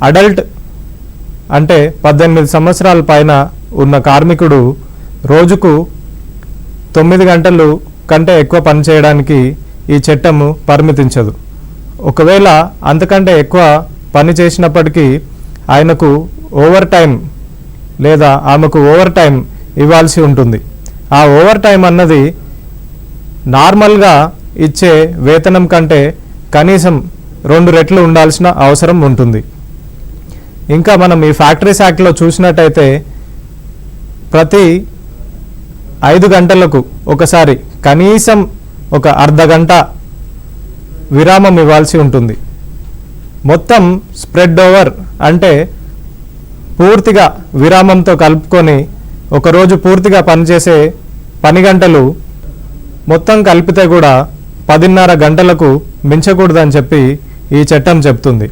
Adult అంటే 18 సంవత్సరాల పైన ఉన్న కార్మికుడు రోజుకు 9 గంటలు కంటే ఎక్కువ పని చేయడానికి ఈ చట్టము పరిమితించదు. ఒకవేళ అంతకంటే ఎక్కువ పని చేసినప్పటికీ ఆయనకు ఓవర్ టైం లేదా ఆమెకు ఓవర్ టైం ఇవ్వాల్సి ఉంటుంది. ఆ ఓవర్ టైం అన్నది నార్మల్గా ఇచ్చే వేతనం కంటే కనీసం 2 రెట్లు ఉండాల్సిన అవసరం ఉంటుంది. ఇంకా మనం ఈ ఫ్యాక్టరీస్ యాక్ట్లో చూసినట్టయితే ప్రతి 5 గంటలకు ఒకసారి కనీసం ఒక అర్ధ గంట విరామం ఇవ్వాల్సి ఉంటుంది. మొత్తం స్ప్రెడ్ ఓవర్ అంటే పూర్తిగా విరామంతో కలుపుకొని ఒకరోజు పూర్తిగా పనిచేసే పని గంటలు మొత్తం కలిపితే కూడా 10.5 గంటలకు మించకూడదని చెప్పి ఈ చట్టం చెప్తుంది.